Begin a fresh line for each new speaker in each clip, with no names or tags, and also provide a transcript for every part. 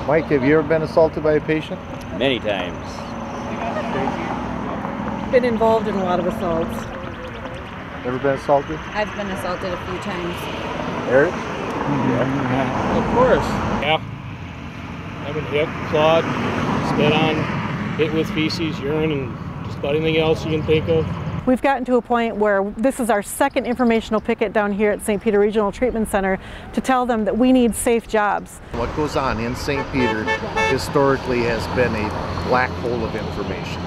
Mike, have you ever been assaulted by a patient?
Many times.
Been involved in a lot of assaults.
Ever been assaulted?
I've been assaulted a few times.
Eric?
Yeah. Of course. Yeah. I've been hit, clawed, spit on, hit with feces, urine, and just about anything else you can think of.
We've gotten to a point where this is our second informational picket down here at St. Peter Regional Treatment Center to tell them that we need safe jobs.
What goes on in St. Peter historically has been a black hole of information.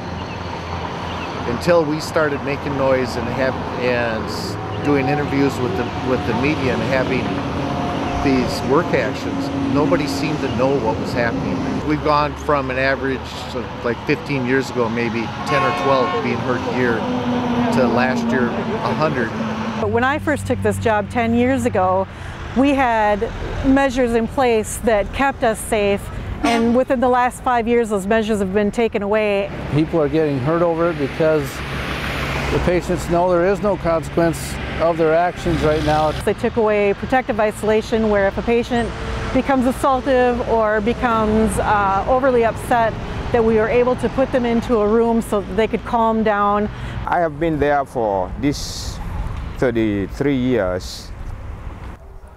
Until we started making noise and doing interviews with the media and having these work actions, nobody seemed to know what was happening. We've gone from an average of like 15 years ago, maybe 10 or 12 being hurt a year, to last year 100.
But when I first took this job 10 years ago, we had measures in place that kept us safe, and within the last 5 years those measures have been taken away.
People are getting hurt over it because the patients know there is no consequence of their actions right now.
They took away protective isolation, where if a patient becomes assaultive or becomes overly upset, that we were able to put them into a room so that they could calm down.
I have been there for this 33 years.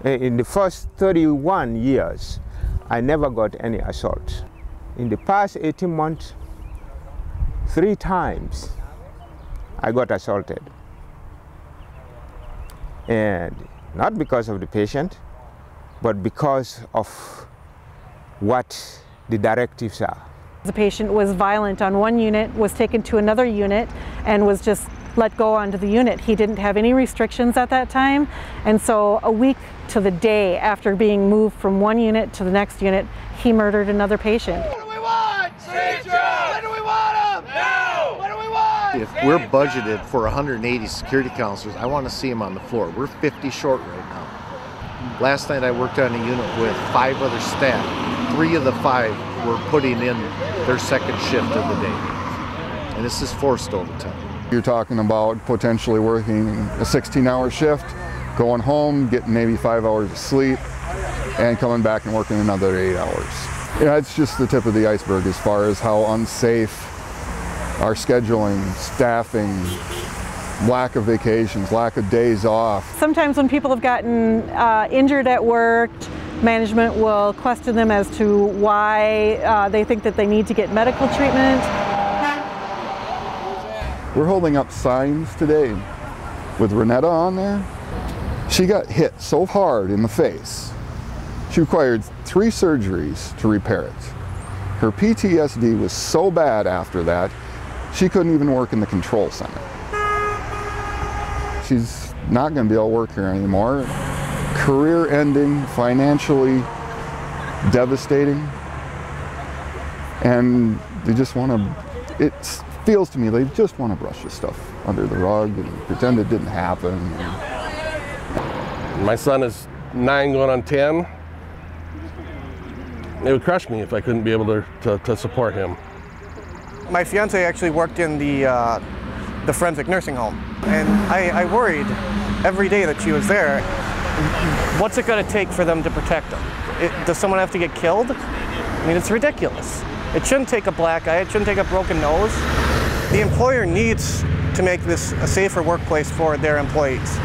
In the first 31 years, I never got any assault. In the past 18 months, 3 times I got assaulted. And not because of the patient, but because of what the directives are.
The patient was violent on one unit, was taken to another unit, and was just let go onto the unit. He didn't have any restrictions at that time, and so a week to the day after being moved from one unit to the next unit, he murdered another patient.
What do we want? Safe jobs! When do we want them? Now! What do we want?
If we're budgeted for 180 security counselors, I want to see them on the floor. We're 50 short right now. Last night I worked on a unit with 5 other staff. 3 of the 5 were putting in their second shift of the day. And this is forced overtime.
You're talking about potentially working a 16-hour shift, going home, getting maybe 5 hours of sleep, and coming back and working another 8 hours. Yeah, it's just the tip of the iceberg as far as how unsafe our scheduling, staffing, lack of vacations, lack of days off.
Sometimes when people have gotten injured at work, management will question them as to why they think that they need to get medical treatment.
We're holding up signs today with Renetta on there. She got hit so hard in the face, she required 3 surgeries to repair it. Her PTSD was so bad after that, she couldn't even work in the control center. She's not going to be able to work here anymore. Career ending, financially devastating, and they just want to, it feels to me they just want to brush this stuff under the rug and pretend it didn't happen.
My son is 9 going on 10. It would crush me if I couldn't be able to support him.
My fiance actually worked in the forensic nursing home, and I worried every day that she was there. What's it going to take for them to protect them? Does someone have to get killed? I mean, it's ridiculous. It shouldn't take a black eye, it shouldn't take a broken nose. The employer needs to make this a safer workplace for their employees.